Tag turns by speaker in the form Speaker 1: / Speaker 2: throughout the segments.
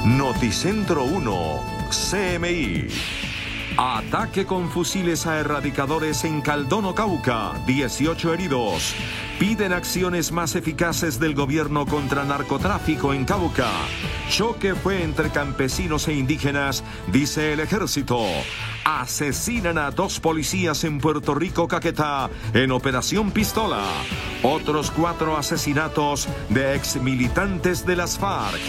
Speaker 1: Noticentro 1, CMI. Ataque con fusiles a erradicadores en Caldono, Cauca, 18 heridos. Piden acciones más eficaces del gobierno contra narcotráfico en Cauca. Choque fue entre campesinos e indígenas, dice el ejército. Asesinan a 2 policías en Puerto Rico, Caquetá, en Operación Pistola. Otros 4 asesinatos de exmilitantes de las FARC.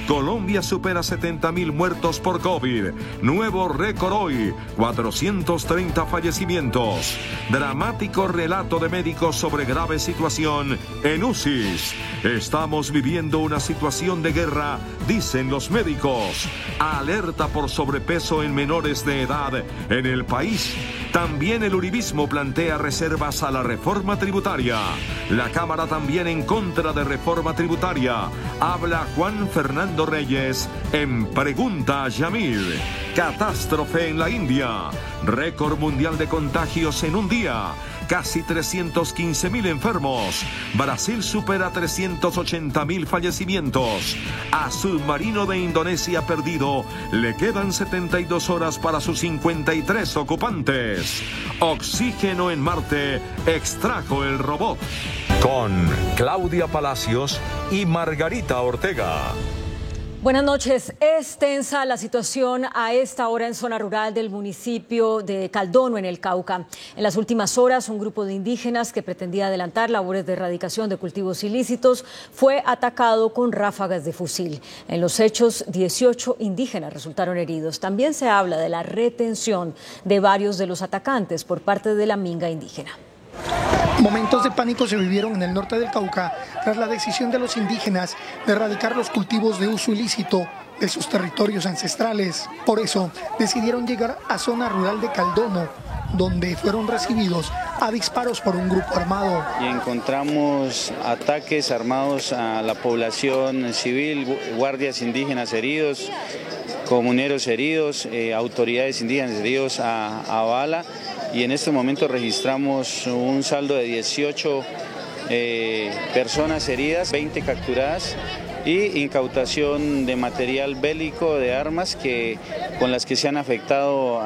Speaker 1: Colombia supera 70.000 muertos por COVID. Nuevo récord hoy, 430 fallecimientos. Dramático relato de médicos sobre grave situación en UCIs. Estamos viviendo una situación de guerra, dicen los médicos. Alerta por sobrepeso en menores de edad en el país. También el uribismo plantea reservas a la reforma tributaria. La Cámara también en contra de reforma tributaria. Habla Juan Fernando Reyes en Pregunta a Yamil. Catástrofe en la India. Récord mundial de contagios en un día. Casi 315.000 enfermos. Brasil supera 380.000 fallecimientos. A submarino de Indonesia perdido le quedan 72 horas para sus 53 ocupantes. Oxígeno en Marte extrajo el robot. Con Claudia Palacios y Margarita Ortega.
Speaker 2: Buenas noches. Es tensa la situación a esta hora en zona rural del municipio de Caldono, en el Cauca. En las últimas horas, un grupo de indígenas que pretendía adelantar labores de erradicación de cultivos ilícitos fue atacado con ráfagas de fusil. En los hechos, 18 indígenas resultaron heridos. También se habla de la retención de varios de los atacantes por parte de la minga indígena.
Speaker 3: Momentos de pánico se vivieron en el norte del Cauca tras la decisión de los indígenas de erradicar los cultivos de uso ilícito de sus territorios ancestrales. Por eso decidieron llegar a zona rural de Caldono, donde fueron recibidos a disparos por un grupo armado.
Speaker 4: Y encontramos ataques armados a la población civil, guardias indígenas heridos, comuneros heridos, autoridades indígenas heridos a bala. Y en este momento registramos un saldo de 18 personas heridas, 20 capturadas y incautación de material bélico, de armas con las que se han afectado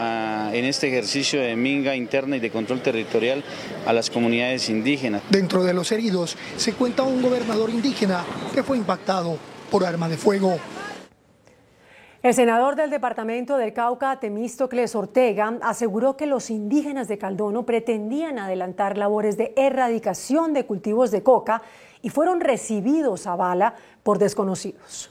Speaker 4: en este ejercicio de minga interna y de control territorial a las comunidades indígenas.
Speaker 3: Dentro de los heridos se cuenta un gobernador indígena que fue impactado por arma de fuego.
Speaker 5: El senador del departamento del Cauca, Temístocles Ortega, aseguró que los indígenas de Caldono pretendían adelantar labores de erradicación de cultivos de coca y fueron recibidos a bala por desconocidos.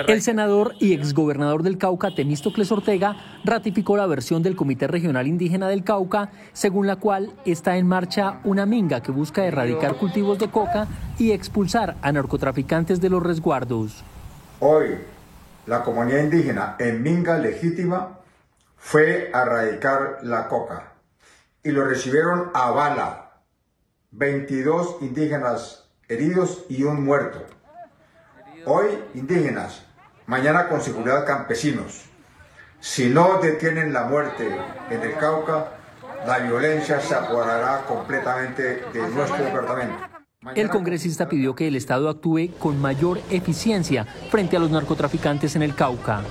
Speaker 6: El senador y exgobernador del Cauca, Temístocles Ortega, ratificó la versión del Comité Regional Indígena del Cauca, según la cual está en marcha una minga que busca erradicar cultivos de coca y expulsar a narcotraficantes de los resguardos.
Speaker 7: Hoy, la comunidad indígena en minga legítima fue a erradicar la coca y lo recibieron a bala. 22 indígenas heridos y un muerto. Hoy indígenas, mañana con seguridad campesinos. Si no detienen la muerte en el Cauca, la violencia se apoderará completamente de nuestro departamento.
Speaker 6: El congresista pidió que el Estado actúe con mayor eficiencia frente a los narcotraficantes en el Cauca.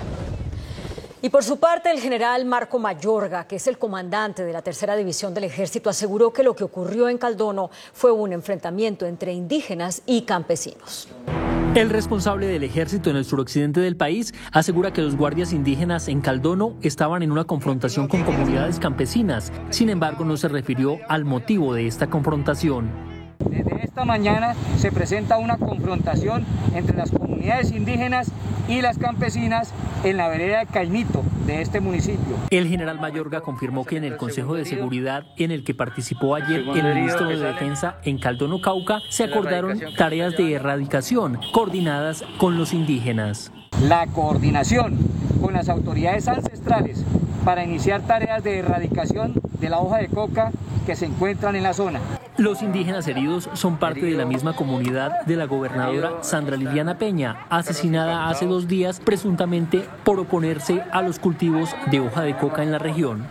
Speaker 2: Y por su parte, el general Marco Mayorga, que es el comandante de la Tercera División del Ejército, aseguró que lo que ocurrió en Caldono fue un enfrentamiento entre indígenas y campesinos.
Speaker 6: El responsable del ejército en el suroccidente del país asegura que los guardias indígenas en Caldono estaban en una confrontación con comunidades campesinas. Sin embargo, no se refirió al motivo de esta confrontación.
Speaker 8: Desde esta mañana se presenta una confrontación entre las comunidades indígenas y las campesinas en la vereda de Caimito de este municipio.
Speaker 6: El general Mayorga confirmó que en el Consejo de Seguridad en el que participó ayer el ministro de Defensa en Caldono, Cauca, se acordaron tareas de erradicación coordinadas con los indígenas.
Speaker 8: La coordinación con las autoridades ancestrales para iniciar tareas de erradicación de la hoja de coca que se encuentran en la zona.
Speaker 6: Los indígenas heridos son parte de la misma comunidad de la gobernadora Sandra Liliana Peña, asesinada hace 2 días presuntamente por oponerse a los cultivos de hoja de coca en la región.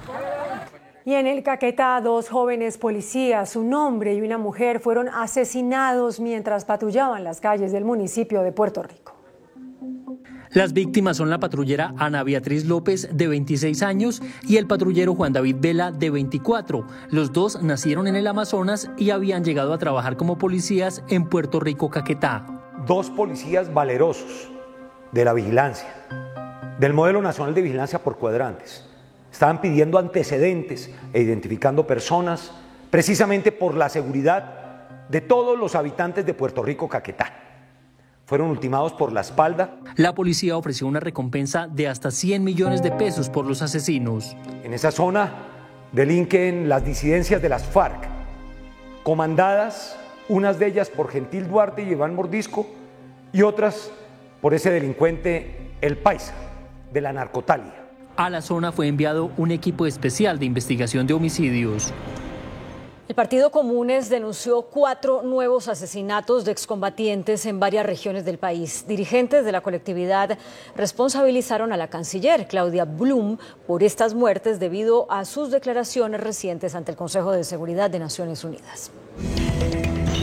Speaker 5: Y en el Caquetá, 2 jóvenes policías, un hombre y una mujer, fueron asesinados mientras patrullaban las calles del municipio de Puerto Rico.
Speaker 6: Las víctimas son la patrullera Ana Beatriz López, de 26 años, y el patrullero Juan David Vela, de 24. Los dos nacieron en el Amazonas y habían llegado a trabajar como policías en Puerto Rico, Caquetá.
Speaker 9: Dos policías valerosos de la vigilancia, del modelo nacional de vigilancia por cuadrantes. Estaban pidiendo antecedentes e identificando personas precisamente por la seguridad de todos los habitantes de Puerto Rico, Caquetá. Fueron ultimados por la espalda.
Speaker 6: La policía ofreció una recompensa de hasta 100 millones de pesos por los asesinos.
Speaker 9: En esa zona delinquen las disidencias de las FARC, comandadas, unas de ellas por Gentil Duarte y Iván Mordisco, y otras por ese delincuente El Paisa, de la narcotalia.
Speaker 6: A la zona fue enviado un equipo especial de investigación de homicidios.
Speaker 2: El Partido Comunes denunció 4 nuevos asesinatos de excombatientes en varias regiones del país. Dirigentes de la colectividad responsabilizaron a la canciller Claudia Blum por estas muertes debido a sus declaraciones recientes ante el Consejo de Seguridad de Naciones Unidas.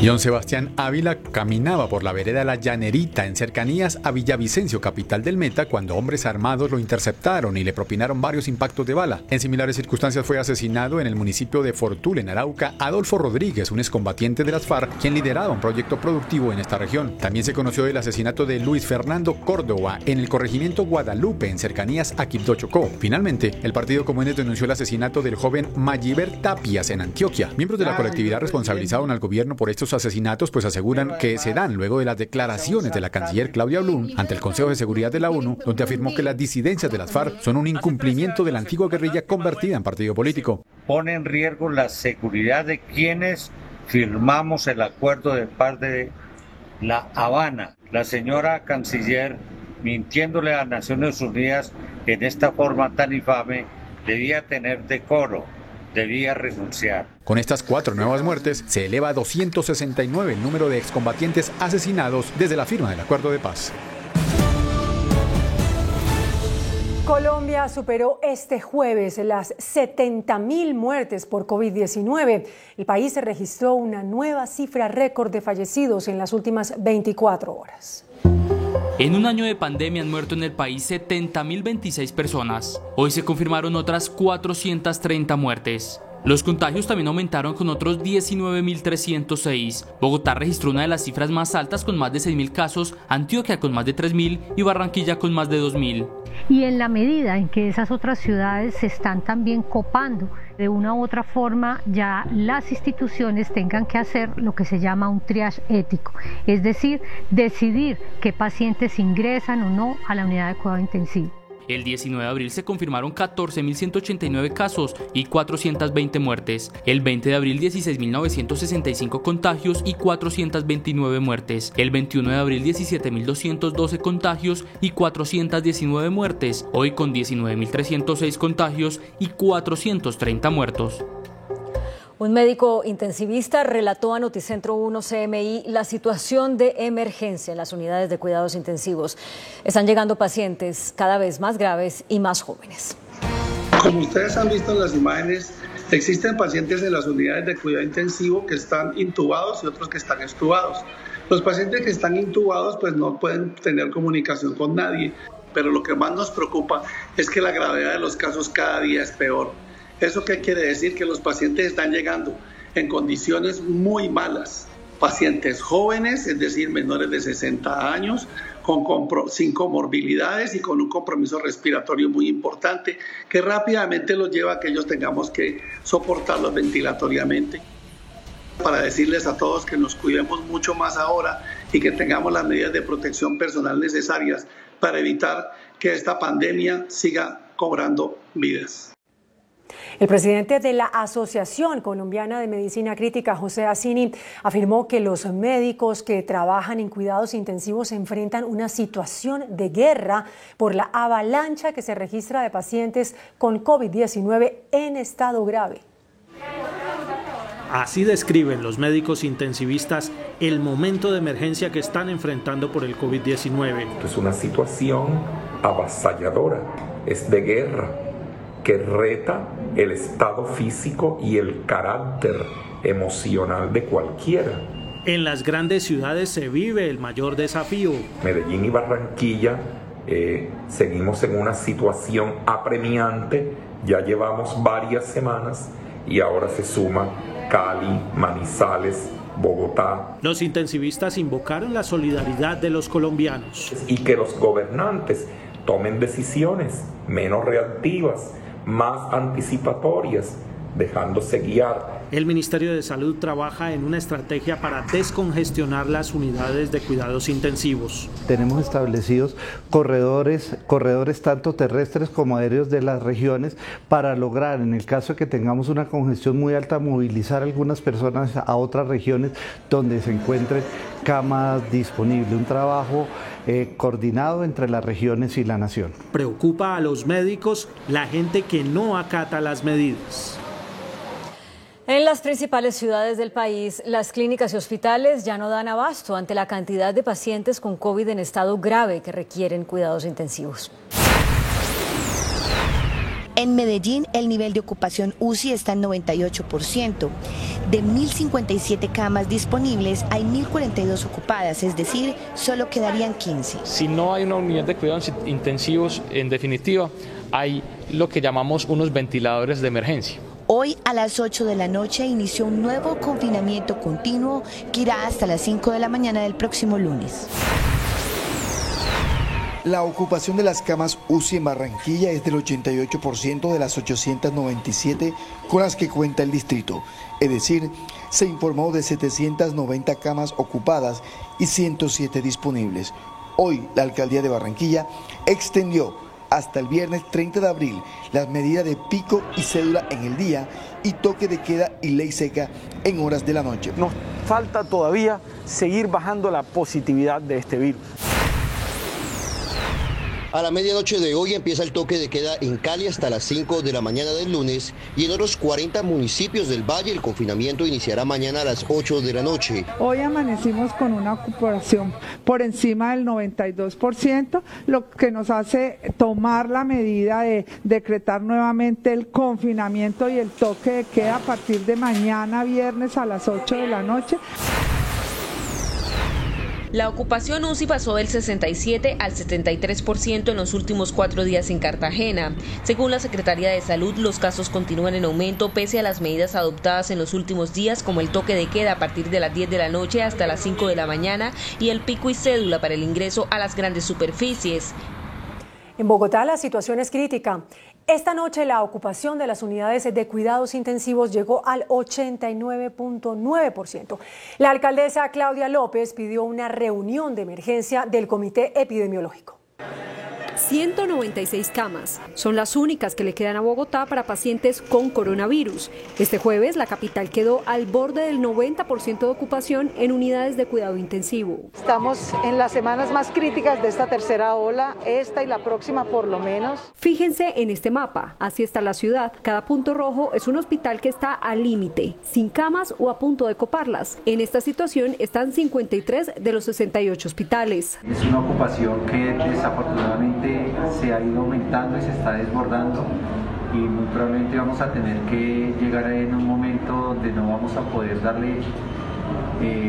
Speaker 10: John Sebastián Ávila caminaba por la vereda La Llanerita en cercanías a Villavicencio, capital del Meta, cuando hombres armados lo interceptaron y le propinaron varios impactos de bala. En similares circunstancias fue asesinado en el municipio de Fortul, en Arauca, Adolfo Rodríguez, un excombatiente de las FARC, quien lideraba un proyecto productivo en esta región. También se conoció el asesinato de Luis Fernando Córdoba en el corregimiento Guadalupe, en cercanías a Quibdó, Chocó. Finalmente, el Partido Comunes denunció el asesinato del joven Mayiver Tapias en Antioquia. Miembros de la colectividad responsabilizaron al gobierno por estos asesinatos, pues aseguran que se dan luego de las declaraciones de la canciller Claudia Blum ante el Consejo de Seguridad de la ONU, donde afirmó que las disidencias de las FARC son un incumplimiento de la antigua guerrilla convertida en partido político.
Speaker 11: Pone en riesgo la seguridad de quienes firmamos el acuerdo de paz de La Habana. La señora canciller, mintiéndole a Naciones Unidas en esta forma tan infame, debía tener decoro. Debía renunciar.
Speaker 10: Con estas 4 nuevas muertes, se eleva a 269 el número de excombatientes asesinados desde la firma del acuerdo de paz.
Speaker 5: Colombia superó este jueves las 70.000 muertes por COVID-19. El país registró una nueva cifra récord de fallecidos en las últimas 24 horas.
Speaker 12: En un año de pandemia han muerto en el país 70.026 personas. Hoy se confirmaron otras 430 muertes. Los contagios también aumentaron con otros 19.306. Bogotá registró una de las cifras más altas con más de 6.000 casos, Antioquia con más de 3.000 y Barranquilla con más de 2.000.
Speaker 13: Y en la medida en que esas otras ciudades se están también copando, de una u otra forma ya las instituciones tengan que hacer lo que se llama un triage ético, es decir, decidir qué pacientes ingresan o no a la unidad de cuidado intensivo.
Speaker 12: El 19 de abril se confirmaron 14.189 casos y 420 muertes. El 20 de abril 16.965 contagios y 429 muertes. El 21 de abril 17.212 contagios y 419 muertes. Hoy con 19.306 contagios y 430 muertos.
Speaker 2: Un médico intensivista relató a Noticentro 1 CMI la situación de emergencia en las unidades de cuidados intensivos. Están llegando pacientes cada vez más graves y más jóvenes.
Speaker 14: Como ustedes han visto en las imágenes, existen pacientes en las unidades de cuidado intensivo que están intubados y otros que están extubados. Los pacientes que están intubados pues no pueden tener comunicación con nadie, pero lo que más nos preocupa es que la gravedad de los casos cada día es peor. ¿Eso qué quiere decir? Que los pacientes están llegando en condiciones muy malas. Pacientes jóvenes, es decir, menores de 60 años, sin comorbilidades y con un compromiso respiratorio muy importante, que rápidamente los lleva a que ellos tengamos que soportarlos ventilatoriamente. Para decirles a todos que nos cuidemos mucho más ahora y que tengamos las medidas de protección personal necesarias para evitar que esta pandemia siga cobrando vidas.
Speaker 5: El presidente de la Asociación Colombiana de Medicina Crítica, José Asini, afirmó que los médicos que trabajan en cuidados intensivos enfrentan una situación de guerra por la avalancha que se registra de pacientes con COVID-19 en estado grave.
Speaker 15: Así describen los médicos intensivistas el momento de emergencia que están enfrentando por el COVID-19.
Speaker 16: Es una situación avasalladora, es de guerra, que reta el estado físico y el carácter emocional de cualquiera.
Speaker 15: En las grandes ciudades se vive el mayor desafío.
Speaker 16: Medellín y Barranquilla Seguimos en una situación apremiante, ya llevamos varias semanas y ahora se suma Cali, Manizales, Bogotá.
Speaker 15: Los intensivistas invocaron la solidaridad de los colombianos.
Speaker 16: Y que los gobernantes tomen decisiones menos reactivas, más anticipatorias, dejándose guiar.
Speaker 15: El Ministerio de Salud trabaja en una estrategia para descongestionar las unidades de cuidados intensivos.
Speaker 17: Tenemos establecidos corredores tanto terrestres como aéreos de las regiones para lograr, en el caso de que tengamos una congestión muy alta, movilizar algunas personas a otras regiones donde se encuentren camas disponibles. Un trabajo coordinado entre las regiones y la nación.
Speaker 15: Preocupa a los médicos la gente que no acata las medidas.
Speaker 2: En las principales ciudades del país, las clínicas y hospitales ya no dan abasto ante la cantidad de pacientes con COVID en estado grave que requieren cuidados intensivos.
Speaker 18: En Medellín, el nivel de ocupación UCI está en 98%. De 1.057 camas disponibles, hay 1.042 ocupadas, es decir, solo quedarían 15.
Speaker 19: Si no hay una unidad de cuidados intensivos, en definitiva, hay lo que llamamos unos ventiladores de emergencia.
Speaker 18: Hoy a las 8 de la noche inició un nuevo confinamiento continuo que irá hasta las 5 de la mañana del próximo lunes.
Speaker 20: La ocupación de las camas UCI en Barranquilla es del 88% de las 897 con las que cuenta el distrito. Es decir, se informó de 790 camas ocupadas y 107 disponibles. Hoy la alcaldía de Barranquilla extendió hasta el viernes 30 de abril las medidas de pico y cédula en el día y toque de queda y ley seca en horas de la noche.
Speaker 21: Nos falta todavía seguir bajando la positividad de este virus.
Speaker 22: A la medianoche de hoy empieza el toque de queda en Cali hasta las 5 de la mañana del lunes y en otros 40 municipios del Valle el confinamiento iniciará mañana a las 8 de la noche.
Speaker 23: Hoy amanecimos con una ocupación por encima del 92%, lo que nos hace tomar la medida de decretar nuevamente el confinamiento y el toque de queda a partir de mañana viernes a las 8 de la noche.
Speaker 24: La ocupación UCI pasó del 67 al 73% en los últimos 4 días en Cartagena. Según la Secretaría de Salud, los casos continúan en aumento pese a las medidas adoptadas en los últimos días, como el toque de queda a partir de las 10 de la noche hasta las 5 de la mañana y el pico y cédula para el ingreso a las grandes superficies.
Speaker 5: En Bogotá la situación es crítica. Esta noche la ocupación de las unidades de cuidados intensivos llegó al 89.9%. La alcaldesa Claudia López pidió una reunión de emergencia del Comité Epidemiológico.
Speaker 25: 196 camas son las únicas que le quedan a Bogotá para pacientes con coronavirus. Este jueves la capital quedó al borde del 90% de ocupación en unidades de cuidado intensivo.
Speaker 26: Estamos en las semanas más críticas de esta tercera ola, esta y la próxima por lo menos.
Speaker 25: Fíjense en este mapa, así está la ciudad. Cada punto rojo es un hospital que está al límite, sin camas o a punto de coparlas. En esta situación están 53 de los 68 hospitales.
Speaker 27: Es una ocupación que desafortunadamente se ha ido aumentando y se está desbordando y muy probablemente vamos a tener que llegar en un momento donde no vamos a poder darle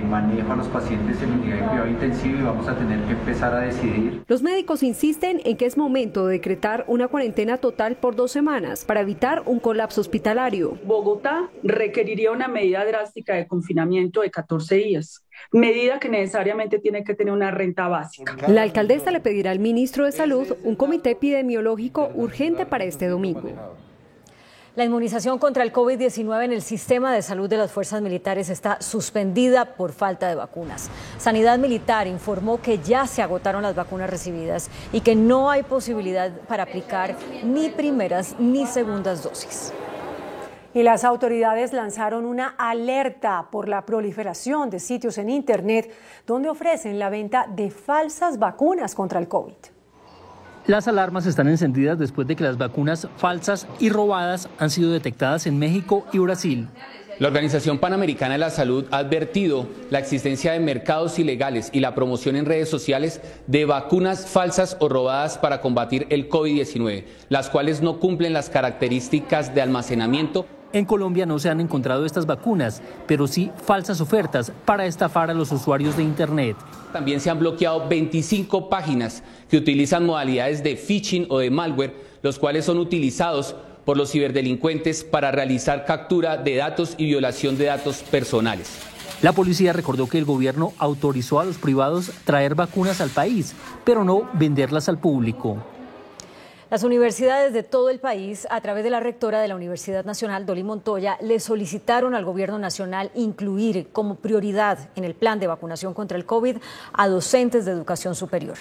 Speaker 27: manejo a los pacientes en unidad de cuidado intensivo y vamos a tener que empezar a decidir.
Speaker 25: Los médicos insisten en que es momento de decretar una cuarentena total por 2 semanas para evitar un colapso hospitalario.
Speaker 28: Bogotá requeriría una medida drástica de confinamiento de 14 días. Medida que necesariamente tiene que tener una renta básica.
Speaker 25: La alcaldesa le pedirá al ministro de Salud un comité epidemiológico urgente para este domingo.
Speaker 2: La inmunización contra el COVID-19 en el sistema de salud de las fuerzas militares está suspendida por falta de vacunas. Sanidad Militar informó que ya se agotaron las vacunas recibidas y que no hay posibilidad para aplicar ni primeras ni segundas dosis.
Speaker 5: Y las autoridades lanzaron una alerta por la proliferación de sitios en Internet donde ofrecen la venta de falsas vacunas contra el COVID.
Speaker 6: Las alarmas están encendidas después de que las vacunas falsas y robadas han sido detectadas en México y Brasil.
Speaker 29: La Organización Panamericana de la Salud ha advertido la existencia de mercados ilegales y la promoción en redes sociales de vacunas falsas o robadas para combatir el COVID-19, las cuales no cumplen las características de almacenamiento
Speaker 6: En Colombia no se han encontrado estas vacunas, pero sí falsas ofertas para estafar a los usuarios de Internet.
Speaker 29: También se han bloqueado 25 páginas que utilizan modalidades de phishing o de malware, los cuales son utilizados por los ciberdelincuentes para realizar captura de datos y violación de datos personales.
Speaker 6: La policía recordó que el gobierno autorizó a los privados traer vacunas al país, pero no venderlas al público.
Speaker 2: Las universidades de todo el país, a través de la rectora de la Universidad Nacional, Dolly Montoya, le solicitaron al gobierno nacional incluir como prioridad en el plan de vacunación contra el COVID a docentes de educación superior.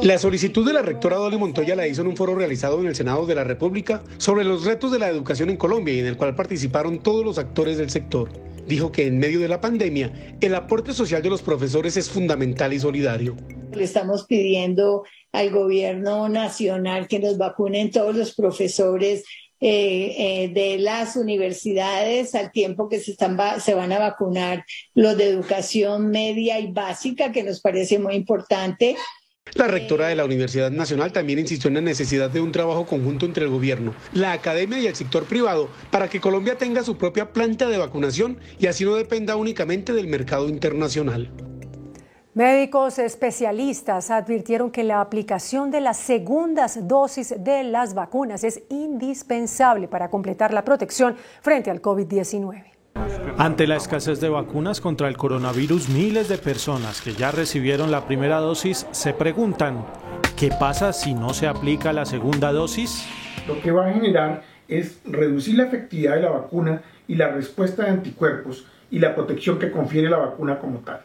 Speaker 1: La solicitud de la rectora Dolly Montoya la hizo en un foro realizado en el Senado de la República sobre los retos de la educación en Colombia y en el cual participaron todos los actores del sector. Dijo que en medio de la pandemia, el aporte social de los profesores es fundamental y solidario.
Speaker 3: Le estamos pidiendo al gobierno nacional que nos vacunen todos los profesores de las universidades al tiempo que se van a vacunar los de educación media y básica, que nos parece muy importante.
Speaker 1: La rectora de la Universidad Nacional también insistió en la necesidad de un trabajo conjunto entre el gobierno, la academia y el sector privado para que Colombia tenga su propia planta de vacunación y así no dependa únicamente del mercado internacional.
Speaker 5: Médicos especialistas advirtieron que la aplicación de las segundas dosis de las vacunas es indispensable para completar la protección frente al COVID-19.
Speaker 15: Ante la escasez de vacunas contra el coronavirus, miles de personas que ya recibieron la primera dosis se preguntan, ¿qué pasa si no se aplica la segunda dosis?
Speaker 4: Lo que va a generar es reducir la efectividad de la vacuna y la respuesta de anticuerpos y la protección que confiere la vacuna como tal.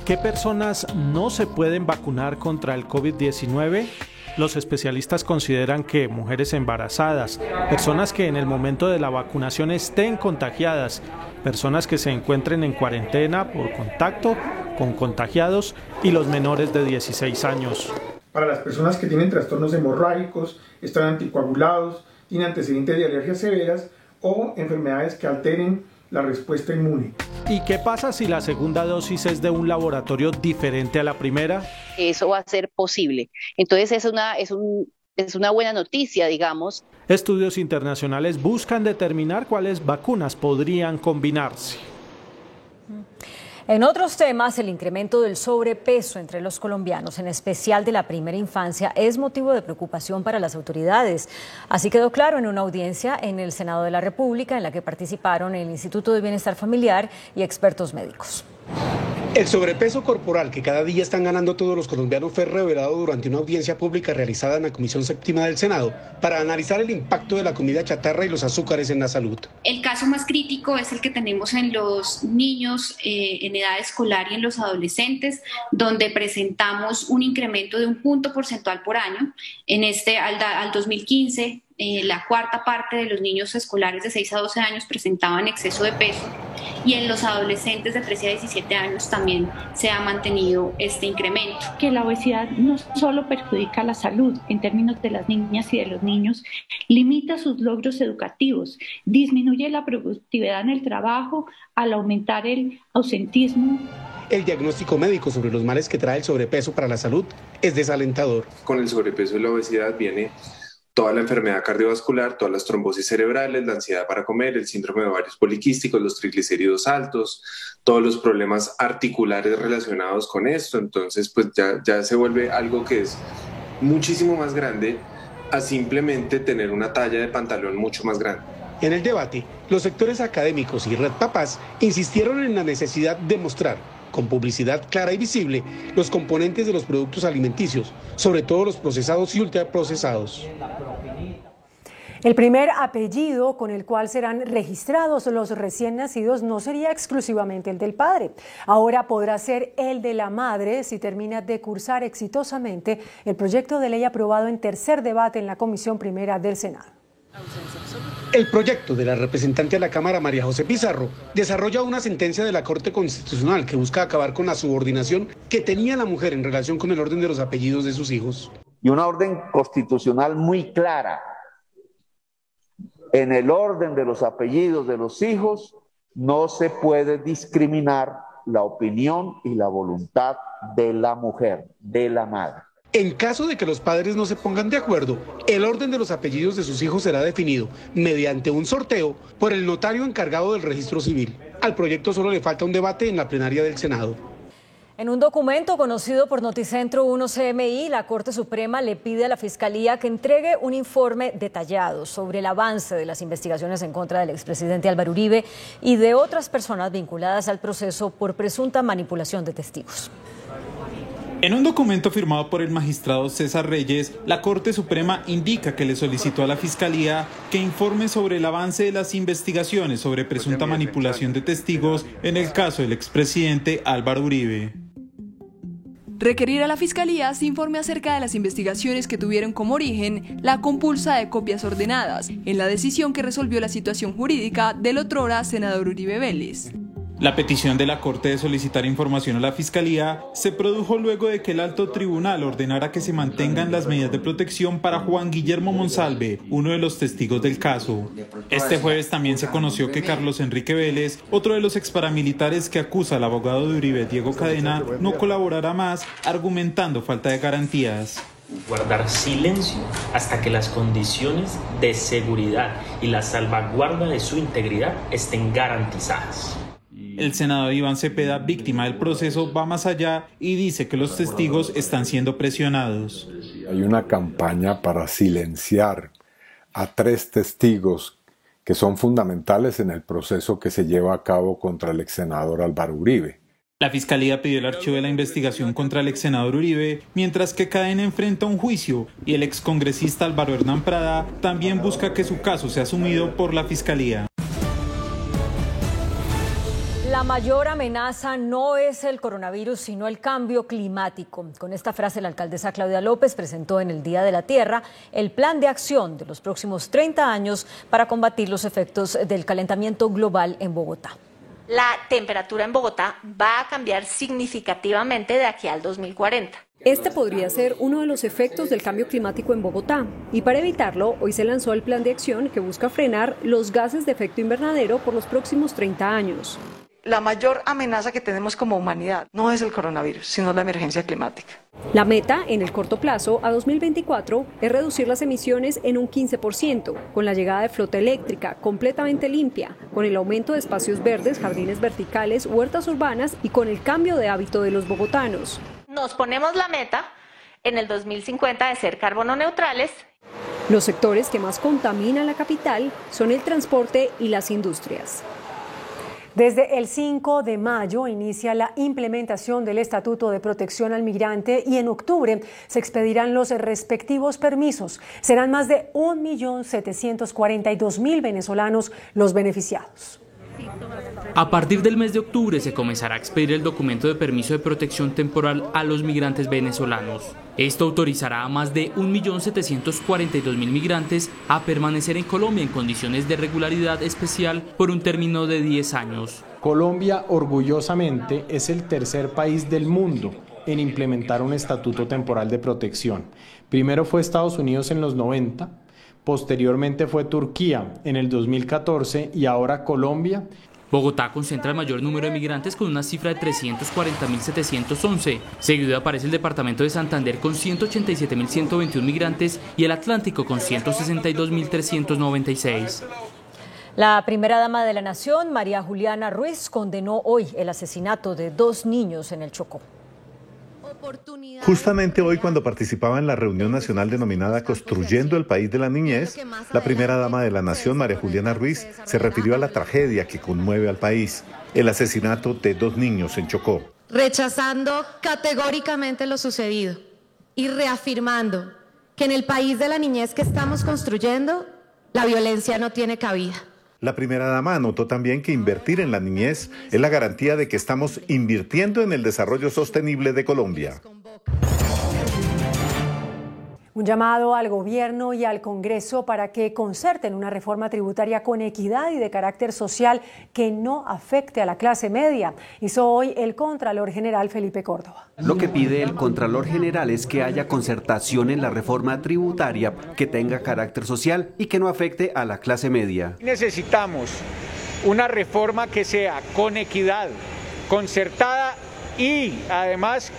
Speaker 15: ¿Qué personas no se pueden vacunar contra el COVID-19? Los especialistas consideran que mujeres embarazadas, personas que en el momento de la vacunación estén contagiadas, personas que se encuentren en cuarentena por contacto con contagiados y los menores de 16 años.
Speaker 4: Para las personas que tienen trastornos hemorrágicos, están anticoagulados, tienen antecedentes de alergias severas o enfermedades que alteren la respuesta inmune.
Speaker 15: ¿Y qué pasa si la segunda dosis es de un laboratorio diferente a la primera?
Speaker 7: Eso va a ser posible. Entonces es una buena noticia, digamos.
Speaker 15: Estudios internacionales buscan determinar cuáles vacunas podrían combinarse.
Speaker 2: En otros temas, el incremento del sobrepeso entre los colombianos, en especial de la primera infancia, es motivo de preocupación para las autoridades. Así quedó claro en una audiencia en el Senado de la República, en la que participaron el Instituto de Bienestar Familiar y expertos médicos.
Speaker 1: El sobrepeso corporal que cada día están ganando todos los colombianos fue revelado durante una audiencia pública realizada en la Comisión Séptima del Senado para analizar el impacto de la comida chatarra y los azúcares en la salud.
Speaker 8: El caso más crítico es el que tenemos en los niños en edad escolar y en los adolescentes, donde presentamos un incremento de 1 punto porcentual por año. Al 2015, la cuarta parte de los niños escolares de 6 a 12 años presentaban exceso de peso y en los adolescentes de 13 a 17 años también se ha mantenido este incremento.
Speaker 9: Que la obesidad no solo perjudica la salud en términos de las niñas y de los niños, limita sus logros educativos, disminuye la productividad en el trabajo al aumentar el ausentismo.
Speaker 1: El diagnóstico médico sobre los males que trae el sobrepeso para la salud es desalentador.
Speaker 10: Con el sobrepeso y la obesidad viene toda la enfermedad cardiovascular, todas las trombosis cerebrales, la ansiedad para comer, el síndrome de ovarios poliquísticos, los triglicéridos altos, todos los problemas articulares relacionados con esto. Entonces, pues ya se vuelve algo que es muchísimo más grande a simplemente tener una talla de pantalón mucho más grande.
Speaker 1: En el debate, los sectores académicos y Red Papás insistieron en la necesidad de mostrar, con publicidad clara y visible, los componentes de los productos alimenticios, sobre todo los procesados y ultraprocesados.
Speaker 5: El primer apellido con el cual serán registrados los recién nacidos no sería exclusivamente el del padre. Ahora podrá ser el de la madre si termina de cursar exitosamente el proyecto de ley aprobado en tercer debate en la Comisión Primera del Senado.
Speaker 1: El proyecto de la representante a la Cámara, María José Pizarro, desarrolla una sentencia de la Corte Constitucional que busca acabar con la subordinación que tenía la mujer en relación con el orden de los apellidos de sus hijos.
Speaker 11: Y una orden constitucional muy clara. En el orden de los apellidos de los hijos no se puede discriminar la opinión y la voluntad de la mujer, de la madre.
Speaker 1: En caso de que los padres no se pongan de acuerdo, el orden de los apellidos de sus hijos será definido mediante un sorteo por el notario encargado del registro civil. Al proyecto solo le falta un debate en la plenaria del Senado.
Speaker 2: En un documento conocido por Noticentro 1 CMI, la Corte Suprema le pide a la Fiscalía que entregue un informe detallado sobre el avance de las investigaciones en contra del expresidente Álvaro Uribe y de otras personas vinculadas al proceso por presunta manipulación de testigos.
Speaker 12: En un documento firmado por el magistrado César Reyes, la Corte Suprema indica que le solicitó a la Fiscalía que informe sobre el avance de las investigaciones sobre presunta manipulación de testigos en el caso del expresidente Álvaro Uribe.
Speaker 13: Requerir a la Fiscalía se informe acerca de las investigaciones que tuvieron como origen la compulsa de copias ordenadas en la decisión que resolvió la situación jurídica del otrora senador Uribe Vélez.
Speaker 12: La petición de la Corte de solicitar información a la Fiscalía se produjo luego de que el alto tribunal ordenara que se mantengan las medidas de protección para Juan Guillermo Monsalve, uno de los testigos del caso. Este jueves también se conoció que Carlos Enrique Vélez, otro de los exparamilitares que acusa al abogado de Uribe, Diego Cadena, no colaborará más, argumentando falta de garantías.
Speaker 14: Guardar silencio hasta que las condiciones de seguridad y la salvaguarda de su integridad estén garantizadas.
Speaker 12: El senador Iván Cepeda, víctima del proceso, va más allá y dice que los testigos están siendo presionados.
Speaker 16: Hay una campaña para silenciar a 3 testigos que son fundamentales en el proceso que se lleva a cabo contra el exsenador Álvaro Uribe.
Speaker 12: La Fiscalía pidió el archivo de la investigación contra el exsenador Uribe, mientras que Cadena enfrenta un juicio y el excongresista Álvaro Hernán Prada también busca que su caso sea asumido por la Fiscalía.
Speaker 2: La mayor amenaza no es el coronavirus, sino el cambio climático. Con esta frase, la alcaldesa Claudia López presentó en el Día de la Tierra el plan de acción de los próximos 30 años para combatir los efectos del calentamiento global en Bogotá.
Speaker 17: La temperatura en Bogotá va a cambiar significativamente de aquí al 2040.
Speaker 25: Este podría ser uno de los efectos del cambio climático en Bogotá. Y para evitarlo, hoy se lanzó el plan de acción que busca frenar los gases de efecto invernadero por los próximos 30 años.
Speaker 26: La mayor amenaza que tenemos como humanidad no es el coronavirus, sino la emergencia climática.
Speaker 25: La meta, en el corto plazo, a 2024, es reducir las emisiones en un 15%, con la llegada de flota eléctrica completamente limpia, con el aumento de espacios verdes, jardines verticales, huertas urbanas y con el cambio de hábito de los bogotanos.
Speaker 17: Nos ponemos la meta en el 2050 de ser carbono neutrales.
Speaker 25: Los sectores que más contaminan la capital son el transporte y las industrias.
Speaker 5: Desde el 5 de mayo inicia la implementación del Estatuto de Protección al Migrante y en octubre se expedirán los respectivos permisos. Serán más de 1.742.000 venezolanos los beneficiados.
Speaker 29: A partir del mes de octubre se comenzará a expedir el documento de permiso de protección temporal a los migrantes venezolanos. Esto autorizará a más de 1.742.000 migrantes a permanecer en Colombia en condiciones de regularidad especial por un término de 10 años.
Speaker 18: Colombia, orgullosamente, es el tercer país del mundo en implementar un estatuto temporal de protección. Primero fue Estados Unidos en los 90, posteriormente fue Turquía en el 2014 y ahora Colombia.
Speaker 29: Bogotá concentra el mayor número de migrantes con una cifra de 340.711. Seguido aparece el departamento de Santander con 187.121 migrantes y el Atlántico con 162.396.
Speaker 2: La primera dama de la Nación, María Juliana Ruiz, condenó hoy el asesinato de 2 niños en el Chocó.
Speaker 19: Justamente hoy, cuando participaba en la reunión nacional denominada Construyendo el País de la Niñez, la primera dama de la Nación, María Juliana Ruiz, se refirió a la tragedia que conmueve al país, el asesinato de 2 niños en Chocó.
Speaker 20: Rechazando categóricamente lo sucedido y reafirmando que en el país de la niñez que estamos construyendo, la violencia no tiene cabida.
Speaker 19: La primera dama anotó también que invertir en la niñez es la garantía de que estamos invirtiendo en el desarrollo sostenible de Colombia.
Speaker 5: Un llamado al gobierno y al Congreso para que concerten una reforma tributaria con equidad y de carácter social que no afecte a la clase media, hizo hoy el Contralor General Felipe Córdoba.
Speaker 21: Lo que pide el Contralor General es que haya concertación en la reforma tributaria que tenga carácter social y que no afecte a la clase media.
Speaker 30: Necesitamos una reforma que sea con equidad, concertada y además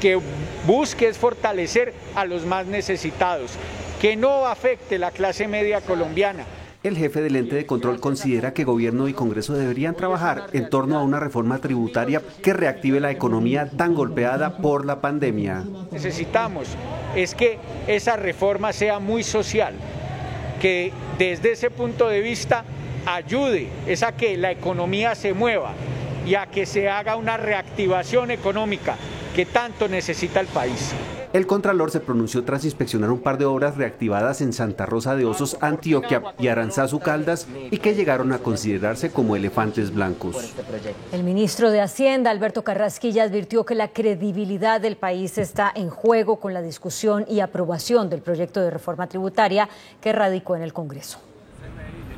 Speaker 30: que busque es fortalecer a los más necesitados, que no afecte la clase media colombiana.
Speaker 21: El jefe del ente de control considera que gobierno y Congreso deberían trabajar en torno a una reforma tributaria que reactive la economía tan golpeada por la pandemia.
Speaker 30: Necesitamos es que esa reforma sea muy social, que desde ese punto de vista ayude a que la economía se mueva y a que se haga una reactivación económica que tanto necesita el país.
Speaker 21: El Contralor se pronunció tras inspeccionar un par de obras reactivadas en Santa Rosa de Osos, Antioquia y Aranzazu, Caldas, y que llegaron a considerarse como elefantes blancos.
Speaker 2: El ministro de Hacienda, Alberto Carrasquilla, advirtió que la credibilidad del país está en juego con la discusión y aprobación del proyecto de reforma tributaria que radicó en el Congreso.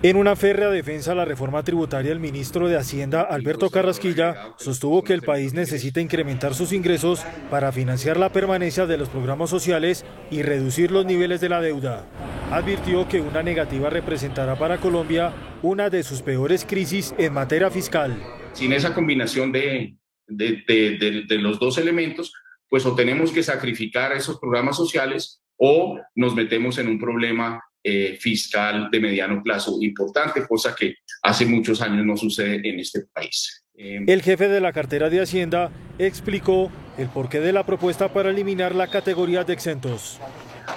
Speaker 3: En una férrea defensa a la reforma tributaria, el ministro de Hacienda, Alberto Carrasquilla, sostuvo que el país necesita incrementar sus ingresos para financiar la permanencia de los programas sociales y reducir los niveles de la deuda. Advirtió que una negativa representará para Colombia una de sus peores crisis en materia fiscal.
Speaker 4: Sin esa combinación de los dos elementos, pues o tenemos que sacrificar esos programas sociales o nos metemos en un problema fiscal de mediano plazo importante, cosa que hace muchos años no sucede en este país.
Speaker 3: El jefe de la cartera de Hacienda explicó el porqué de la propuesta para eliminar la categoría de exentos.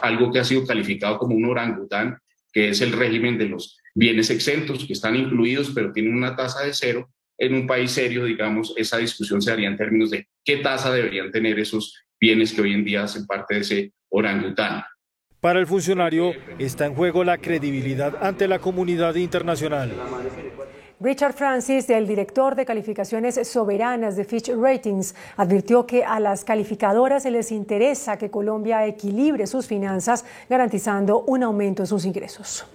Speaker 4: Algo que ha sido calificado como un orangután, que es el régimen de los bienes exentos, que están incluidos pero tienen una tasa de cero. En un país serio, digamos, esa discusión se haría en términos de qué tasa deberían tener esos bienes que hoy en día hacen parte de ese orangután.
Speaker 3: Para el funcionario está en juego la credibilidad ante la comunidad internacional.
Speaker 5: Richard Francis, el director de calificaciones soberanas de Fitch Ratings, advirtió que a las calificadoras se les interesa que Colombia equilibre sus finanzas, garantizando un aumento en sus ingresos.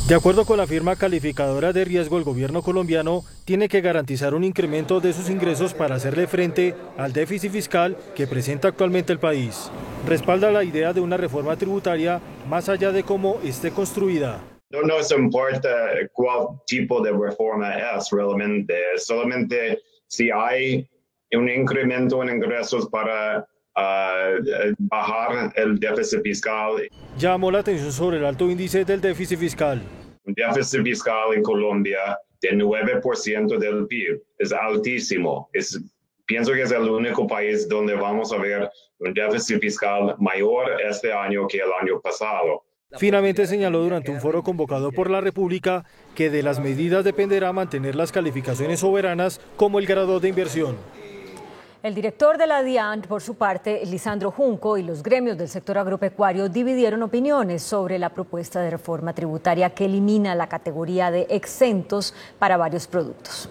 Speaker 3: De acuerdo con la firma calificadora de riesgo, el gobierno colombiano tiene que garantizar un incremento de sus ingresos para hacerle frente al déficit fiscal que presenta actualmente el país. Respalda la idea de una reforma tributaria más allá de cómo esté construida.
Speaker 6: No nos importa cuál tipo de reforma es realmente, solamente si hay un incremento en ingresos para bajar el déficit fiscal.
Speaker 3: Llamó la atención sobre el alto índice del déficit fiscal.
Speaker 6: Un déficit fiscal en Colombia de 9% del PIB es altísimo. Pienso que es el único país donde vamos a ver un déficit fiscal mayor este año que el año pasado.
Speaker 3: Finalmente señaló durante un foro convocado por la República que de las medidas dependerá mantener las calificaciones soberanas como el grado de inversión.
Speaker 2: El director de la DIAN, por su parte, Lisandro Junco, y los gremios del sector agropecuario dividieron opiniones sobre la propuesta de reforma tributaria que elimina la categoría de exentos para varios productos.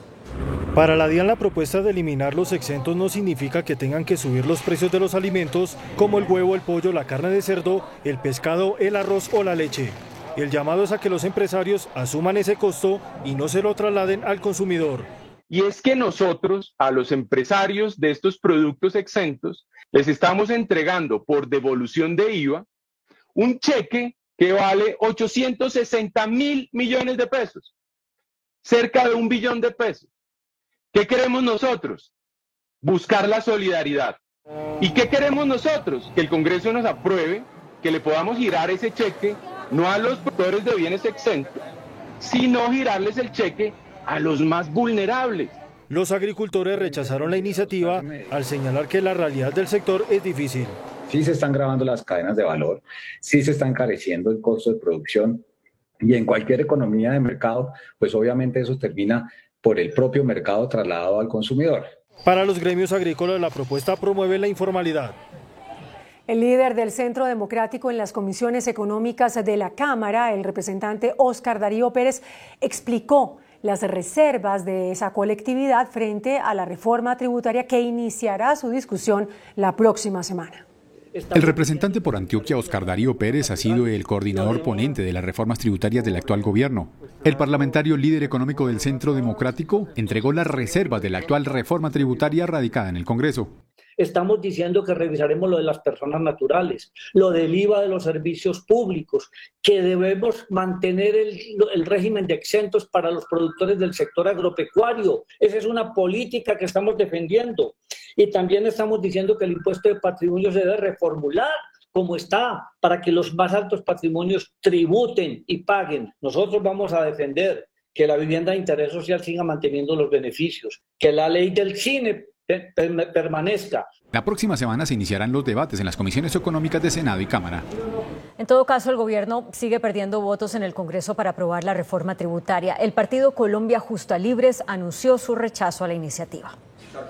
Speaker 3: Para la DIAN, la propuesta de eliminar los exentos no significa que tengan que subir los precios de los alimentos como el huevo, el pollo, la carne de cerdo, el pescado, el arroz o la leche. El llamado es a que los empresarios asuman ese costo y no se lo trasladen al consumidor.
Speaker 7: Y es que nosotros, a los empresarios de estos productos exentos, les estamos entregando por devolución de IVA un cheque que vale 860.000 millones de pesos, cerca de 1 billón de pesos. ¿Qué queremos nosotros? Buscar la solidaridad. ¿Y qué queremos nosotros? Que el Congreso nos apruebe, que le podamos girar ese cheque, no a los productores de bienes exentos, sino girarles el cheque a los más vulnerables.
Speaker 3: Los agricultores rechazaron la iniciativa al señalar que la realidad del sector es difícil.
Speaker 15: Sí se están grabando las cadenas de valor, sí se está encareciendo el costo de producción y en cualquier economía de mercado, pues obviamente eso termina por el propio mercado trasladado al consumidor.
Speaker 3: Para los gremios agrícolas, la propuesta promueve la informalidad.
Speaker 5: El líder del Centro Democrático en las comisiones económicas de la Cámara, el representante Óscar Darío Pérez, explicó las reservas de esa colectividad frente a la reforma tributaria que iniciará su discusión la próxima semana.
Speaker 22: El representante por Antioquia, Óscar Darío Pérez, ha sido el coordinador ponente de las reformas tributarias del actual gobierno. El parlamentario líder económico del Centro Democrático entregó las reservas de la actual reforma tributaria radicada en el Congreso.
Speaker 23: Estamos diciendo que revisaremos lo de las personas naturales, lo del IVA de los servicios públicos, que debemos mantener el régimen de exentos para los productores del sector agropecuario. Esa es una política que estamos defendiendo. Y también estamos diciendo que el impuesto de patrimonio se debe reformular como está, para que los más altos patrimonios tributen y paguen. Nosotros vamos a defender que la vivienda de interés social siga manteniendo los beneficios, que la ley del cine permanezca.
Speaker 22: La próxima semana se iniciarán los debates en las comisiones económicas de Senado y Cámara.
Speaker 2: En todo caso, el gobierno sigue perdiendo votos en el Congreso para aprobar la reforma tributaria. El partido Colombia Justa Libres anunció su rechazo a la iniciativa.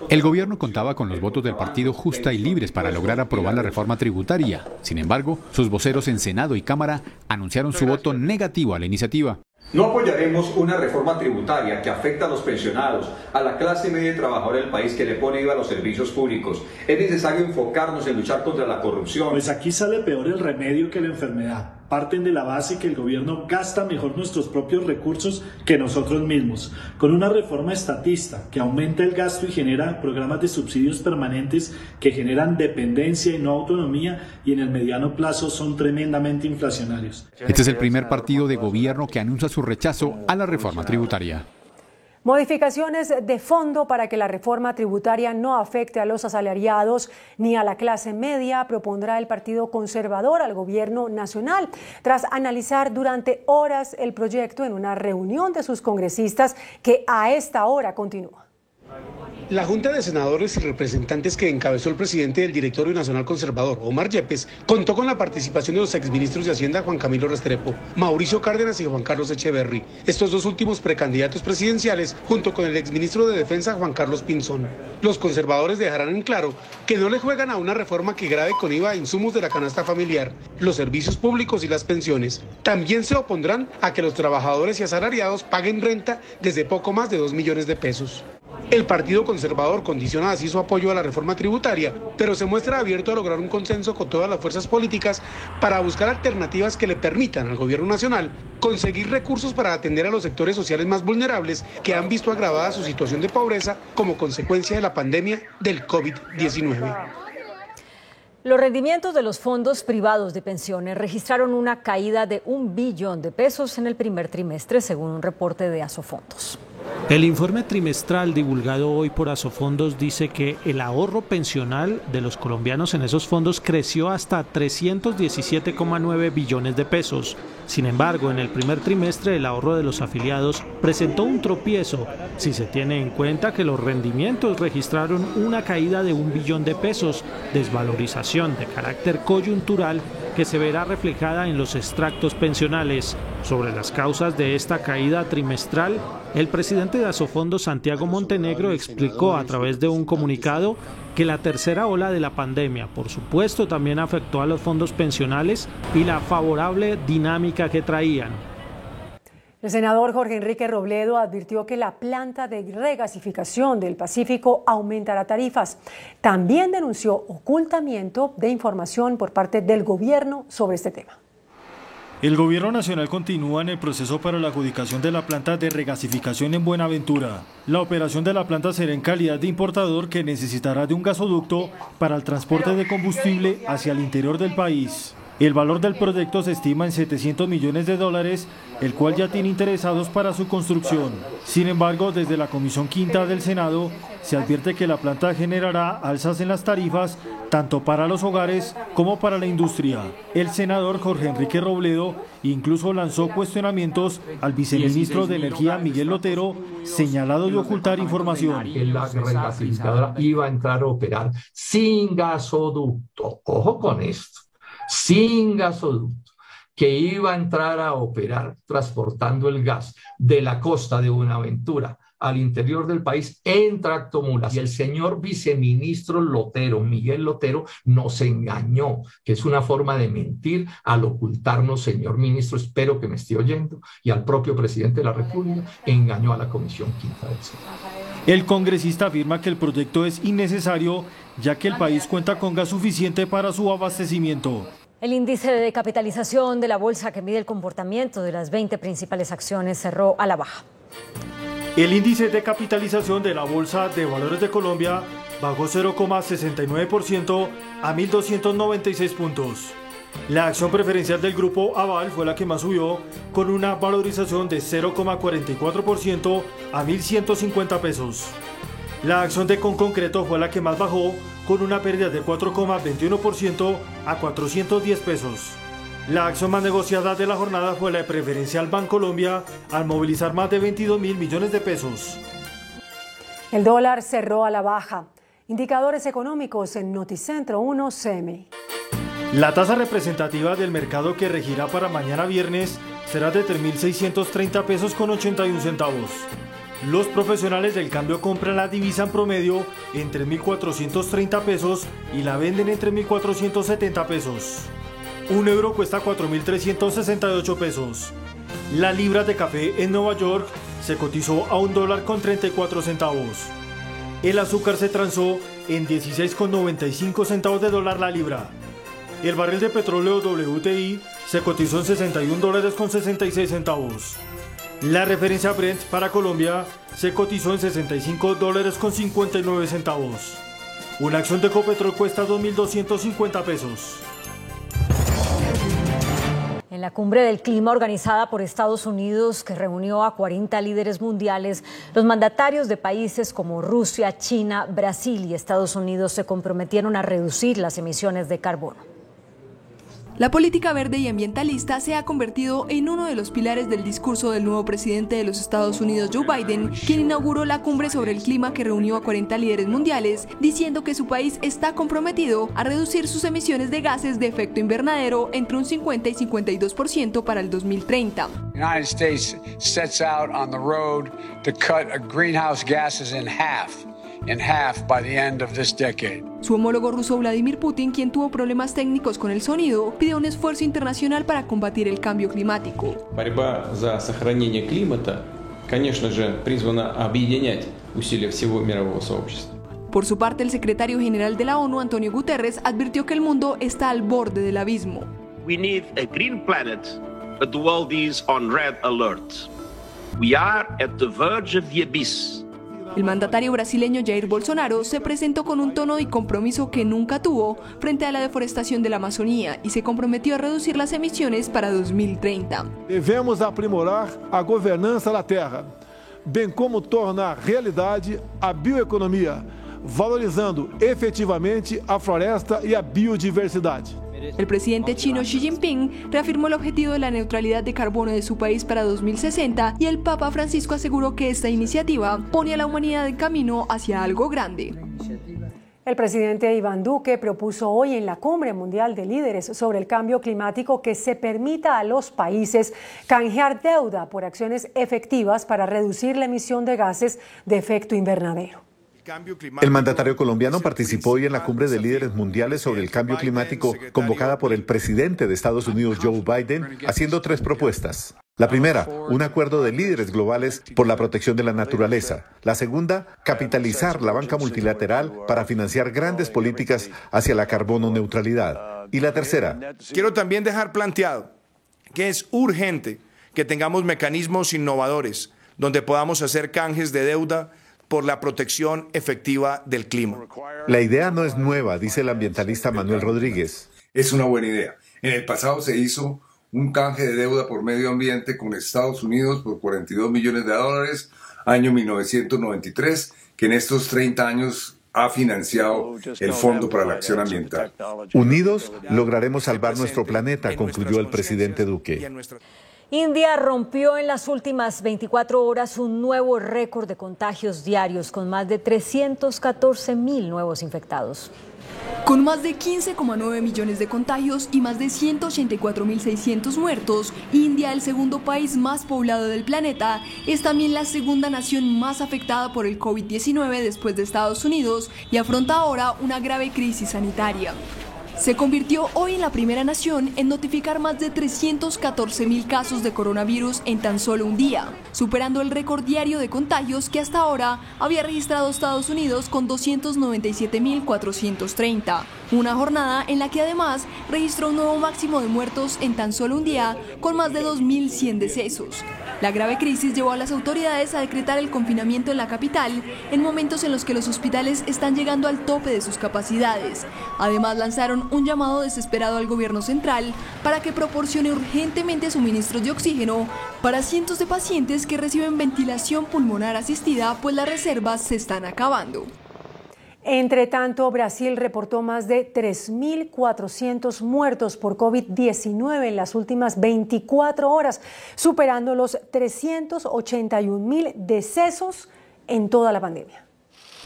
Speaker 22: El gobierno contaba con los votos del partido Justa y Libres para lograr aprobar la reforma tributaria. Sin embargo, sus voceros en Senado y Cámara anunciaron su voto negativo a la iniciativa.
Speaker 1: No apoyaremos una reforma tributaria que afecta a los pensionados, a la clase media y trabajadora del país que le pone IVA a los servicios públicos. Es necesario enfocarnos en luchar contra la corrupción.
Speaker 8: Pues aquí sale peor el remedio que la enfermedad. Parten de la base que el gobierno gasta mejor nuestros propios recursos que nosotros mismos, con una reforma estatista que aumenta el gasto y genera programas de subsidios permanentes que generan dependencia y no autonomía, y en el mediano plazo son tremendamente inflacionarios.
Speaker 22: Este es el primer partido de gobierno que anuncia su rechazo a la reforma tributaria.
Speaker 5: Modificaciones de fondo para que la reforma tributaria no afecte a los asalariados ni a la clase media propondrá el Partido Conservador al Gobierno Nacional, tras analizar durante horas el proyecto en una reunión de sus congresistas que a esta hora continúa.
Speaker 9: La Junta de Senadores y Representantes que encabezó el presidente del Directorio Nacional Conservador, Omar Yepes, contó con la participación de los exministros de Hacienda Juan Camilo Restrepo, Mauricio Cárdenas y Juan Carlos Echeverry, estos dos últimos precandidatos presidenciales, junto con el exministro de Defensa Juan Carlos Pinzón. Los conservadores dejarán en claro que no le juegan a una reforma que grave con IVA a insumos de la canasta familiar, los servicios públicos y las pensiones. También se opondrán a que los trabajadores y asalariados paguen renta desde poco más de 2 millones de pesos. El Partido Conservador condiciona así su apoyo a la reforma tributaria, pero se muestra abierto a lograr un consenso con todas las fuerzas políticas para buscar alternativas que le permitan al Gobierno Nacional conseguir recursos para atender a los sectores sociales más vulnerables que han visto agravada su situación de pobreza como consecuencia de la pandemia del COVID-19.
Speaker 2: Los rendimientos de los fondos privados de pensiones registraron una caída de $1 billón en el primer trimestre, según un reporte de Asofondos.
Speaker 10: El informe trimestral divulgado hoy por Asofondos dice que el ahorro pensional de los colombianos en esos fondos creció hasta 317,9 billones de pesos. Sin embargo, en el primer trimestre el ahorro de los afiliados presentó un tropiezo, si se tiene en cuenta que los rendimientos registraron una caída de $1 billón, desvalorización de carácter coyuntural que se verá reflejada en los extractos pensionales. Sobre las causas de esta caída trimestral, el presidente de Asofondos, Santiago Montenegro, explicó a través de un comunicado que la tercera ola de la pandemia, por supuesto, también afectó a los fondos pensionales y la favorable dinámica que traían.
Speaker 5: El senador Jorge Enrique Robledo advirtió que la planta de regasificación del Pacífico aumentará tarifas. También denunció ocultamiento de información por parte del gobierno sobre este tema.
Speaker 3: El gobierno nacional continúa en el proceso para la adjudicación de la planta de regasificación en Buenaventura. La operación de la planta será en calidad de importador que necesitará de un gasoducto para el transporte de combustible hacia el interior del país. El valor del proyecto se estima en $700 millones, el cual ya tiene interesados para su construcción. Sin embargo, desde la Comisión Quinta del Senado se advierte que la planta generará alzas en las tarifas tanto para los hogares como para la industria. El senador Jorge Enrique Robledo incluso lanzó cuestionamientos al viceministro de Energía Miguel Lotero, señalado de ocultar información.
Speaker 11: La regasificadora iba a entrar a operar sin gasoducto. Ojo con esto. Sin gasoducto, que iba a entrar a operar transportando el gas de la costa de Buenaventura al interior del país en tractomulas. Y el señor viceministro Lotero, Miguel Lotero, nos engañó, que es una forma de mentir al ocultarnos, señor ministro, espero que me esté oyendo, y al propio presidente de la República, engañó a la Comisión Quinta del Senado.
Speaker 3: El congresista afirma que el proyecto es innecesario, ya que el país cuenta con gas suficiente para su abastecimiento.
Speaker 2: El índice de capitalización de la bolsa, que mide el comportamiento de las 20 principales acciones, cerró a la baja.
Speaker 3: El índice de capitalización de la Bolsa de Valores de Colombia bajó 0,69% a 1.296 puntos. La acción preferencial del grupo Aval fue la que más subió, con una valorización de 0,44% a 1.150 pesos. La acción de Concreto fue la que más bajó, con una pérdida de 4,21% a 410 pesos. La acción más negociada de la jornada fue la de Preferencial Bancolombia, al movilizar más de 22.000 millones de pesos.
Speaker 5: El dólar cerró a la baja. Indicadores económicos en Noticentro 1 CMI.
Speaker 3: La tasa representativa del mercado que regirá para mañana viernes será de 3.630 pesos con 81 centavos. Los profesionales del cambio compran la divisa en promedio en 3.430 pesos y la venden en 3.470 pesos. Un euro cuesta 4.368 pesos. La libra de café en Nueva York se cotizó a $1.34. El azúcar se transó en 16,95 centavos de dólar la libra. El barril de petróleo WTI se cotizó en $61.66 centavos. La referencia Brent para Colombia se cotizó en $65.59 centavos. Una acción de Ecopetrol cuesta 2.250 pesos.
Speaker 2: En la cumbre del clima organizada por Estados Unidos, que reunió a 40 líderes mundiales, los mandatarios de países como Rusia, China, Brasil y Estados Unidos se comprometieron a reducir las emisiones de carbono.
Speaker 12: La política verde y ambientalista se ha convertido en uno de los pilares del discurso del nuevo presidente de los Estados Unidos, Joe Biden, quien inauguró la cumbre sobre el clima que reunió a 40 líderes mundiales, diciendo que su país está comprometido a reducir sus emisiones de gases de efecto invernadero entre un 50 y 52% para el 2030.
Speaker 13: The United States sets out on the road to cut greenhouse gases in half by the end of this decade.
Speaker 12: Su homólogo ruso Vladimir Putin, quien tuvo problemas técnicos con el sonido, pidió un esfuerzo internacional para combatir el cambio climático.
Speaker 14: Борьба за сохранение климата, конечно же, призвана объединять усилия всего мирового сообщества.
Speaker 12: Por su parte, el secretario general de la ONU, Antonio Guterres, advirtió que el mundo está al borde del abismo.
Speaker 16: We need a green planet, but the world is on red alert. We are at the verge of the abyss.
Speaker 12: El mandatario brasileño Jair Bolsonaro se presentó con un tono y compromiso que nunca tuvo frente a la deforestación de la Amazonía y se comprometió a reducir las emisiones para 2030.
Speaker 17: Devemos aprimorar a governança da terra, bem como tornar realidade a bioeconomia, valorizando efetivamente a floresta e a biodiversidade.
Speaker 12: El presidente chino Xi Jinping reafirmó el objetivo de la neutralidad de carbono de su país para 2060 y el Papa Francisco aseguró que esta iniciativa pone a la humanidad en camino hacia algo grande.
Speaker 5: El presidente Iván Duque propuso hoy en la Cumbre Mundial de Líderes sobre el Cambio Climático que se permita a los países canjear deuda por acciones efectivas para reducir la emisión de gases de efecto invernadero.
Speaker 19: El mandatario colombiano participó hoy en la Cumbre de Líderes Mundiales sobre el Cambio Climático convocada por el presidente de Estados Unidos, Joe Biden, haciendo 3 propuestas. La primera, un acuerdo de líderes globales por la protección de la naturaleza. La segunda, capitalizar la banca multilateral para financiar grandes políticas hacia la carbono neutralidad. Y la tercera.
Speaker 24: Quiero también dejar planteado que es urgente que tengamos mecanismos innovadores donde podamos hacer canjes de deuda por la protección efectiva del clima.
Speaker 19: La idea no es nueva, dice el ambientalista Manuel Rodríguez.
Speaker 25: Es una buena idea. En el pasado se hizo un canje de deuda por medio ambiente con Estados Unidos por $42 millones, año 1993, que en estos 30 años ha financiado el Fondo para la Acción Ambiental.
Speaker 19: Unidos lograremos salvar nuestro planeta, concluyó el presidente Duque.
Speaker 2: India rompió en las últimas 24 horas un nuevo récord de contagios diarios con más de 314.000 nuevos infectados.
Speaker 12: Con más de 15,9 millones de contagios y más de 184.600 muertos, India, el segundo país más poblado del planeta, es también la segunda nación más afectada por el COVID-19 después de Estados Unidos y afronta ahora una grave crisis sanitaria. Se convirtió hoy en la primera nación en notificar más de 314.000 casos de coronavirus en tan solo un día, superando el récord diario de contagios que hasta ahora había registrado Estados Unidos con 297.430. Una jornada en la que además registró un nuevo máximo de muertos en tan solo un día, con más de 2.100 decesos. La grave crisis llevó a las autoridades a decretar el confinamiento en la capital en momentos en los que los hospitales están llegando al tope de sus capacidades. Además, lanzaron hicieron un llamado desesperado al gobierno central para que proporcione urgentemente suministros de oxígeno para cientos de pacientes que reciben ventilación pulmonar asistida, pues las reservas se están acabando.
Speaker 5: Entre tanto, Brasil reportó más de 3.400 muertos por COVID-19 en las últimas 24 horas, superando los 381.000 decesos en toda la pandemia.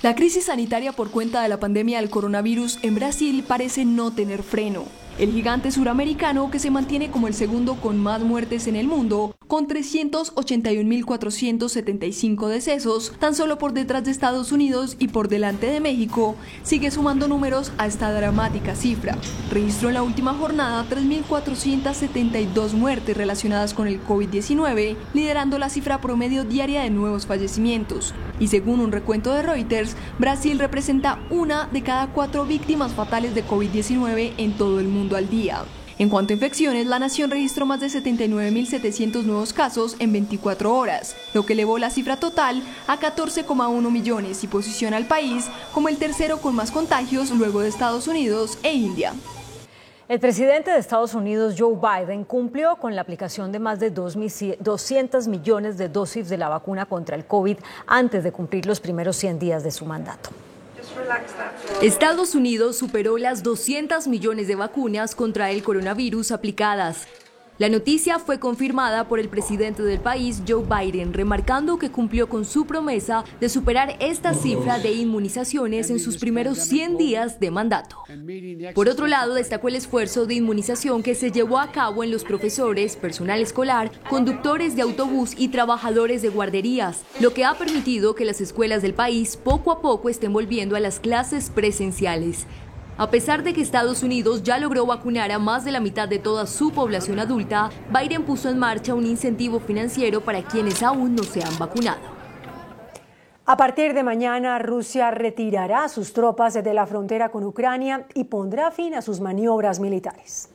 Speaker 12: La crisis sanitaria por cuenta de la pandemia del coronavirus en Brasil parece no tener freno. El gigante suramericano, que se mantiene como el segundo con más muertes en el mundo, con 381.475 decesos, tan solo por detrás de Estados Unidos y por delante de México, sigue sumando números a esta dramática cifra. Registró en la última jornada 3.472 muertes relacionadas con el COVID-19, liderando la cifra promedio diaria de nuevos fallecimientos. Y según un recuento de Reuters, Brasil representa 1 de cada 4 víctimas fatales de COVID-19 en todo el mundo al día. En cuanto a infecciones, la nación registró más de 79.700 nuevos casos en 24 horas, lo que elevó la cifra total a 14,1 millones y posiciona al país como el tercero con más contagios luego de Estados Unidos e India.
Speaker 2: El presidente de Estados Unidos, Joe Biden, cumplió con la aplicación de más de 200 millones de dosis de la vacuna contra el COVID antes de cumplir los primeros 100 días de su mandato.
Speaker 4: Estados Unidos superó las 200 millones de vacunas contra el coronavirus aplicadas. La noticia fue confirmada por el presidente del país, Joe Biden, remarcando que cumplió con su promesa de superar esta cifra de inmunizaciones en sus primeros 100 días de mandato. Por otro lado, destacó el esfuerzo de inmunización que se llevó a cabo en los profesores, personal escolar, conductores de autobús y trabajadores de guarderías, lo que ha permitido que las escuelas del país poco a poco estén volviendo a las clases presenciales. A pesar de que Estados Unidos ya logró vacunar a más de la mitad de toda su población adulta, Biden puso en marcha un incentivo financiero para quienes aún no se han vacunado.
Speaker 5: A partir de mañana, Rusia retirará sus tropas de la frontera con Ucrania y pondrá fin a sus maniobras militares.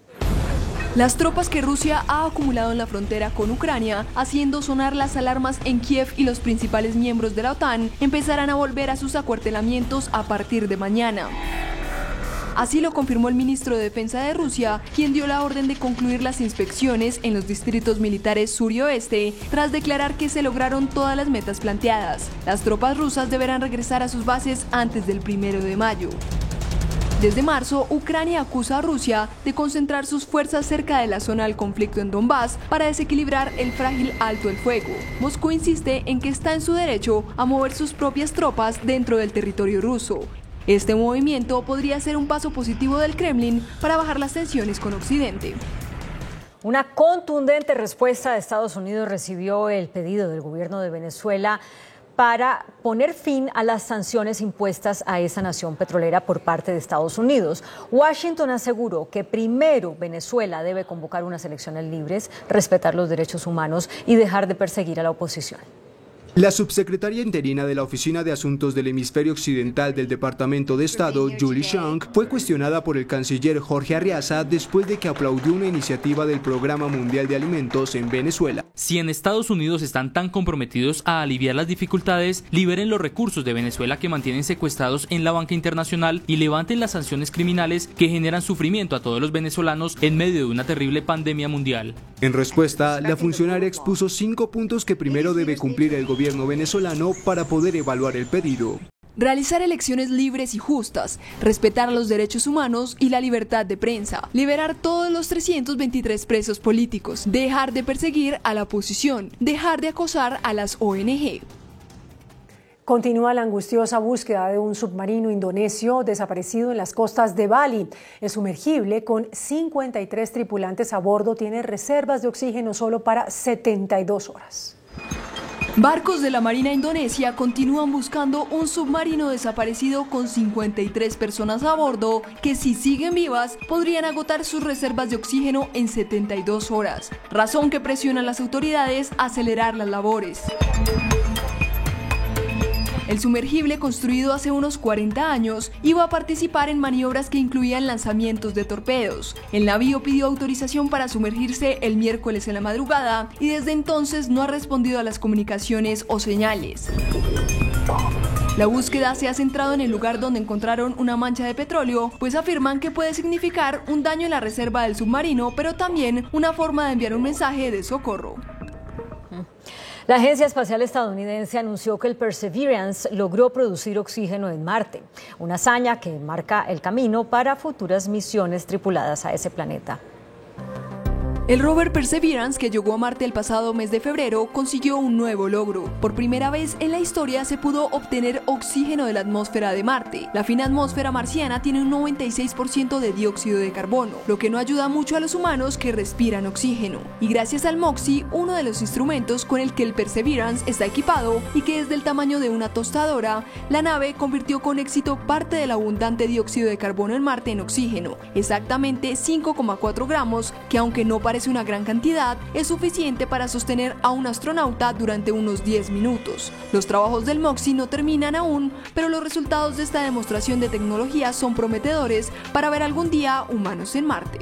Speaker 12: Las tropas que Rusia ha acumulado en la frontera con Ucrania, haciendo sonar las alarmas en Kiev y los principales miembros de la OTAN, empezarán a volver a sus acuartelamientos a partir de mañana. Así lo confirmó el ministro de Defensa de Rusia, quien dio la orden de concluir las inspecciones en los distritos militares sur y oeste, tras declarar que se lograron todas las metas planteadas. Las tropas rusas deberán regresar a sus bases antes del 1 de mayo. Desde marzo, Ucrania acusa a Rusia de concentrar sus fuerzas cerca de la zona del conflicto en Donbass para desequilibrar el frágil alto el fuego. Moscú insiste en que está en su derecho a mover sus propias tropas dentro del territorio ruso. Este movimiento podría ser un paso positivo del Kremlin para bajar las tensiones con Occidente.
Speaker 2: Una contundente respuesta de Estados Unidos recibió el pedido del gobierno de Venezuela para poner fin a las sanciones impuestas a esa nación petrolera por parte de Estados Unidos. Washington aseguró que primero Venezuela debe convocar unas elecciones libres, respetar los derechos humanos y dejar de perseguir a la oposición.
Speaker 6: La subsecretaria interina de la Oficina de Asuntos del Hemisferio Occidental del Departamento de Estado, Julie Chung, fue cuestionada por el canciller Jorge Arriaza después de que aplaudió una iniciativa del Programa Mundial de Alimentos en Venezuela.
Speaker 18: Si en Estados Unidos están tan comprometidos a aliviar las dificultades, liberen los recursos de Venezuela que mantienen secuestrados en la banca internacional y levanten las sanciones criminales que generan sufrimiento a todos los venezolanos en medio de una terrible pandemia mundial.
Speaker 6: En respuesta, la funcionaria expuso 5 puntos que primero debe cumplir el gobierno venezolano para poder evaluar el pedido.
Speaker 12: Realizar elecciones libres y justas, respetar los derechos humanos y la libertad de prensa, liberar todos los 323 presos políticos, dejar de perseguir a la oposición, dejar de acosar a las ONG.
Speaker 5: Continúa la angustiosa búsqueda de un submarino indonesio desaparecido en las costas de Bali. El sumergible, con 53 tripulantes a bordo, tiene reservas de oxígeno solo para 72 horas.
Speaker 12: Barcos de la Marina Indonesia continúan buscando un submarino desaparecido con 53 personas a bordo que, si siguen vivas, podrían agotar sus reservas de oxígeno en 72 horas, razón que presiona a las autoridades a acelerar las labores. El sumergible, construido hace unos 40 años, iba a participar en maniobras que incluían lanzamientos de torpedos. El navío pidió autorización para sumergirse el miércoles en la madrugada y desde entonces no ha respondido a las comunicaciones o señales. La búsqueda se ha centrado en el lugar donde encontraron una mancha de petróleo, pues afirman que puede significar un daño en la reserva del submarino, pero también una forma de enviar un mensaje de socorro.
Speaker 2: La Agencia Espacial Estadounidense anunció que el Perseverance logró producir oxígeno en Marte, una hazaña que marca el camino para futuras misiones tripuladas a ese planeta.
Speaker 12: El rover Perseverance, que llegó a Marte el pasado mes de febrero, consiguió un nuevo logro. Por primera vez en la historia se pudo obtener oxígeno de la atmósfera de Marte. La fina atmósfera marciana tiene un 96% de dióxido de carbono, lo que no ayuda mucho a los humanos que respiran oxígeno. Y gracias al MOXIE, uno de los instrumentos con el que el Perseverance está equipado y que es del tamaño de una tostadora, la nave convirtió con éxito parte del abundante dióxido de carbono en Marte en oxígeno, exactamente 5,4 gramos, que aunque no parece una gran cantidad, es suficiente para sostener a un astronauta durante unos 10 minutos. Los trabajos del MOXIE no terminan aún, pero los resultados de esta demostración de tecnología son prometedores para ver algún día humanos en Marte.